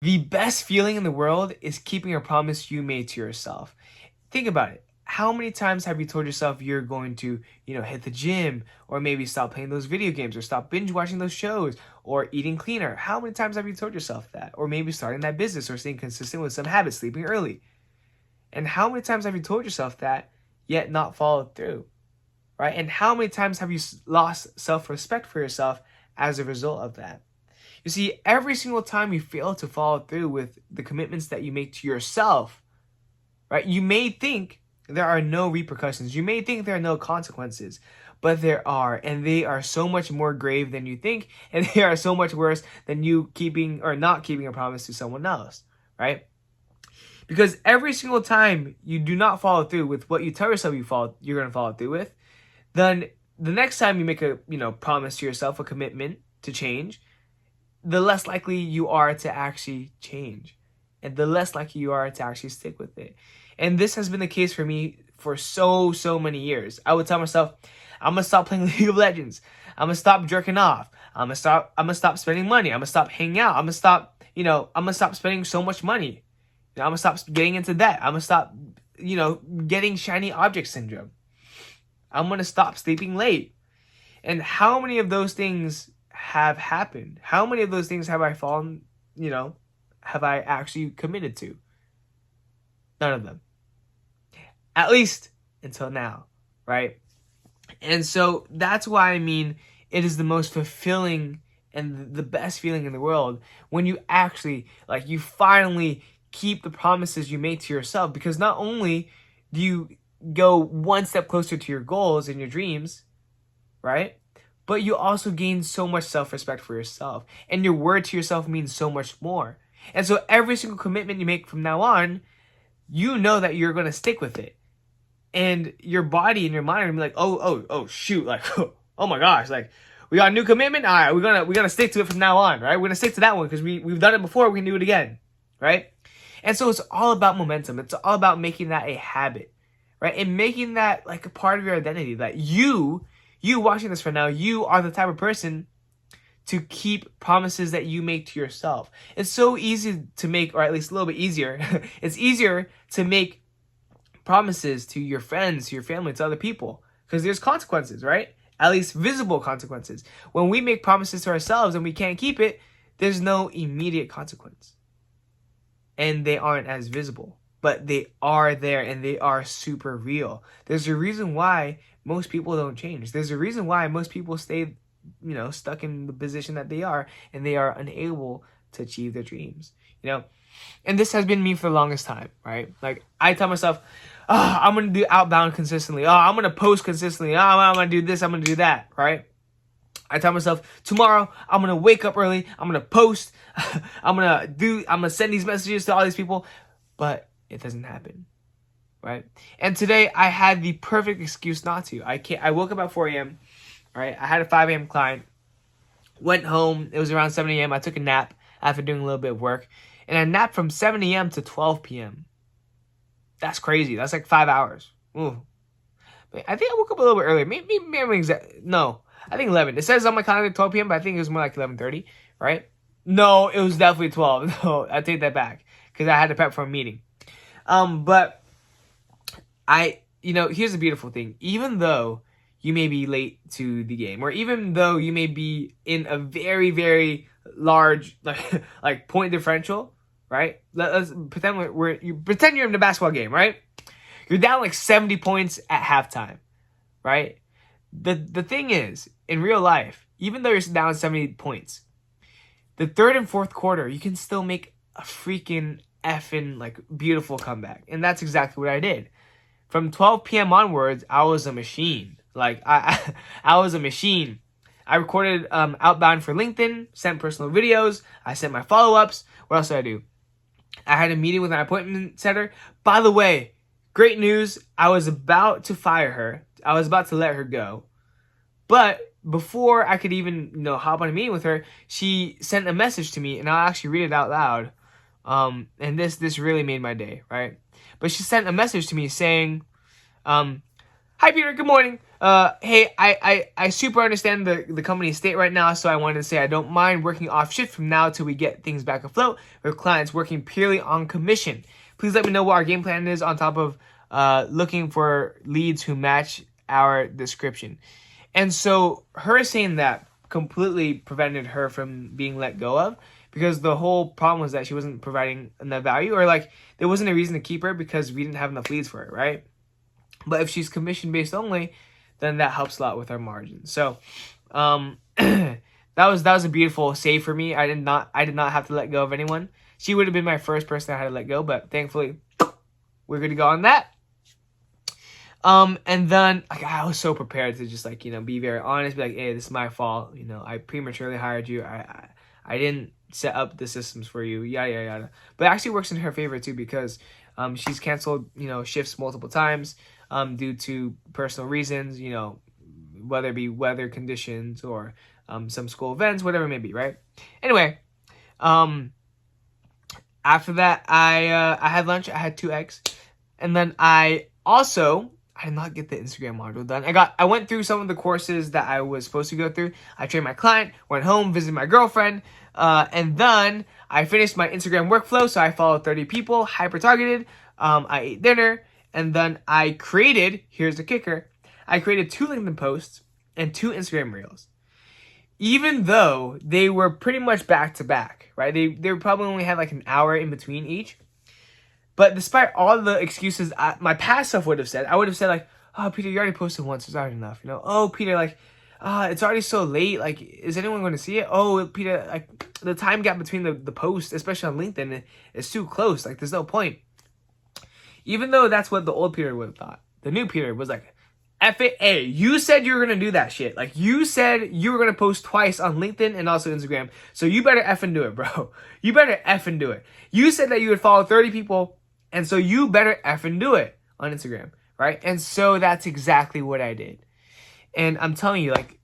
The best feeling in the world is keeping a promise you made to yourself. Think about it. How many times have you told yourself you're going to, hit the gym, or maybe stop playing those video games, or stop binge watching those shows, or eating cleaner? How many times have you told yourself that? Or maybe starting that business, or staying consistent with some habits, sleeping early. And how many times have you told yourself that, yet not followed through? Right? And how many times have you lost self-respect for yourself as a result of that? You see, every single time you fail to follow through with the commitments that you make to yourself, right? You may think there are no repercussions. You may think there are no consequences, but there are, and they are so much more grave than you think, and they are so much worse than you keeping or not keeping a promise to someone else, right? Because every single time you do not follow through with what you tell yourself you're going to follow through with, then the next time you make a promise to yourself, a commitment to change, the less likely you are to actually change, and the less likely you are to actually stick with it. And this has been the case for me for so many years. I would tell myself, I'm gonna stop playing League of Legends. I'm gonna stop jerking off. I'm gonna stop spending money. I'm gonna stop hanging out. I'm gonna stop spending so much money. I'm gonna stop getting into debt. I'm gonna stop, getting shiny object syndrome. I'm gonna stop sleeping late. And how many of those things have happened? How many of those things have I fallen, have I actually committed to? None of them. At least until now, right? And so that's why it is the most fulfilling and the best feeling in the world when you actually, you finally keep the promises you made to yourself. Because not only do you go one step closer to your goals and your dreams, right? But you also gain so much self-respect for yourself. And your word to yourself means so much more. And so every single commitment you make from now on, you know that you're going to stick with it. And your body and your mind are going to be like, oh, shoot. Like, oh my gosh. Like, we got a new commitment. All right, we're gonna stick to it from now on, right? We're going to stick to that one because we've done it before. We can do it again, right? And so it's all about momentum. It's all about making that a habit, right? And making that like a part of your identity, that you watching this right now, you are the type of person to keep promises that you make to yourself. It's so easy to make, or at least a little bit easier. It's easier to make promises to your friends, to your family, to other people, because there's consequences, right? At least visible consequences. When we make promises to ourselves and we can't keep it, there's no immediate consequence. And they aren't as visible, but they are there, and they are super real. There's a reason why most people don't change. There's a reason why most people stay, stuck in the position that they are, and they are unable to achieve their dreams, And this has been me for the longest time, right? Like, I tell myself, I'm going to do outbound consistently. I'm going to post consistently. I'm going to do this. I'm going to do that, right? I tell myself, tomorrow, I'm going to wake up early. I'm going to post. I'm going to send these messages to all these people. But it doesn't happen, right? And today, I had the perfect excuse not to. I woke up at 4 a.m., right? I had a 5 a.m. client. Went home. It was around 7 a.m. I took a nap after doing a little bit of work. And I napped from 7 a.m. to 12 p.m. That's crazy. That's like 5 hours. Ooh. I think I woke up a little bit earlier. Maybe no, I think 11. It says on my calendar 12 p.m., but I think it was more like 11:30, right? No, it was definitely 12. No, I take that back because I had to prep for a meeting. But here's the beautiful thing. Even though you may be late to the game, or even though you may be in a very, very large like point differential, right? Let's pretend pretend you're in a basketball game, right? You're down like 70 points at halftime, right? The thing is, in real life, even though you're down 70 points, the third and fourth quarter, you can still make a freaking effing like beautiful comeback. And that's exactly what I did. From 12 p.m. onwards, I was a machine. Like, I was a machine. I recorded outbound for LinkedIn, sent personal videos, I sent my follow-ups. What else did I do? I had a meeting with my appointment setter. By the way, great news, I was about to fire her. I was about to let her go. But before I could even, hop on a meeting with her, she sent a message to me, and I'll actually read it out loud. And this really made my day, right? But she sent a message to me saying, hi Peter, good morning. Hey, I super understand the company's state right now, so I wanted to say I don't mind working off shift from now till we get things back afloat with clients working purely on commission. Please let me know what our game plan is on top of looking for leads who match our description. And so her saying that completely prevented her from being let go of, because the whole problem was that she wasn't providing enough value, or like there wasn't a reason to keep her because we didn't have enough leads for her, right? But if she's commission based only, then that helps a lot with our margins. So that was a beautiful save for me. I did not have to let go of anyone. She would have been my first person I had to let go, but thankfully we're good to go on that. And then like I was so prepared to just like, be very honest, be like, hey, this is my fault. I prematurely hired you. I didn't set up the systems for you. Yada yada yada. But it actually works in her favor too, because she's canceled, shifts multiple times due to personal reasons, whether it be weather conditions or some school events, whatever it may be, right? Anyway, after that, I had lunch. I had 2 eggs, and then I did not get the Instagram module done. I went through some of the courses that I was supposed to go through. I trained my client, went home, visited my girlfriend, and then I finished my Instagram workflow. So I followed 30 people, hyper targeted. I ate dinner, and then I created, here's the kicker, I created 2 LinkedIn posts and 2 Instagram reels. Even though they were pretty much back to back, right? They probably only had like an hour in between each. But despite all the excuses my past self would have said, I would have said like, oh, Peter, you already posted once. It's already enough. Oh, Peter, like, it's already so late. Like, is anyone going to see it? Oh, Peter, like, the time gap between the posts, especially on LinkedIn, is too close. Like, there's no point. Even though that's what the old Peter would have thought. The new Peter was like, F it, hey, you said you were going to do that shit. Like, you said you were going to post twice on LinkedIn and also Instagram. So you better effing do it, bro. You better effing do it. You said that you would follow 30 people. And so you better effing do it on Instagram, right? And so that's exactly what I did. And I'm telling you, like,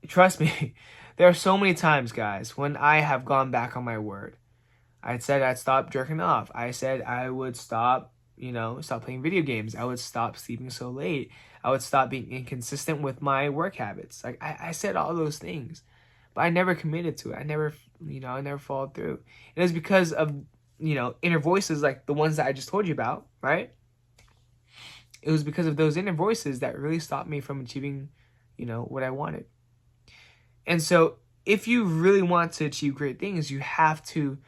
trust me, there are so many times, guys, when I have gone back on my word. I said I'd stop jerking off. I said I would stop playing video games. I would stop sleeping so late. I would stop being inconsistent with my work habits. Like, I said all those things, but I never committed to it. I never followed through. It was because of inner voices like the ones that I just told you about, right? It was because of those inner voices that really stopped me from achieving, what I wanted. And so if you really want to achieve great things, you have to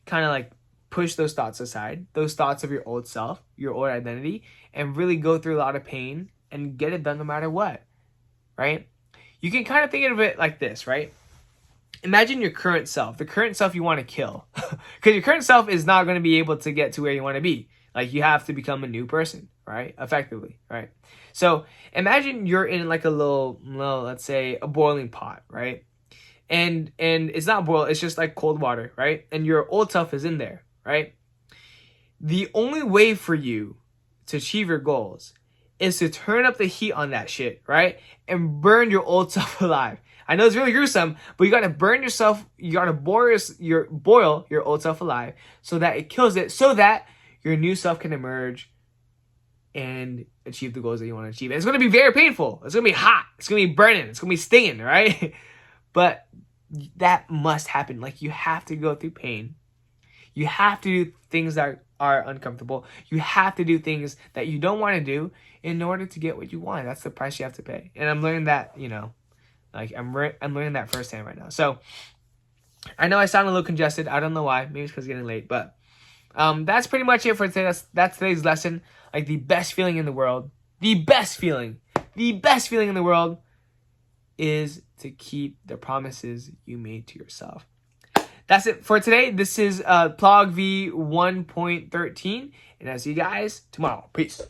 kind of like push those thoughts aside, those thoughts of your old self, your old identity, and really go through a lot of pain and get it done no matter what, right? You can kind of think of it like this, right? Imagine your current self, the current self you want to kill. Because your current self is not going to be able to get to where you want to be. Like, you have to become a new person, right? Effectively, right? So imagine you're in like a little, let's say a boiling pot, right? And it's not boiled, it's just like cold water, right? And your old self is in there, right? The only way for you to achieve your goals is to turn up the heat on that shit, right? And burn your old self alive. I know it's really gruesome, but you gotta burn yourself, you gotta boil your old self alive so that it kills it, so that your new self can emerge and achieve the goals that you want to achieve. And it's gonna be very painful. It's gonna be hot. It's gonna be burning. It's gonna be stinging, right? But that must happen. Like, you have to go through pain. You have to do things that are uncomfortable. You have to do things that you don't want to do in order to get what you want. That's the price you have to pay. And I'm learning that, like I'm learning that firsthand right now. So I know I sound a little congested. I don't know why. Maybe it's because it's getting late. But that's pretty much it for today. That's today's lesson. Like, the best feeling in the world. The best feeling in the world is to keep the promises you made to yourself. That's it for today. This is PLOG V 1.13. And I'll see you guys tomorrow. Peace.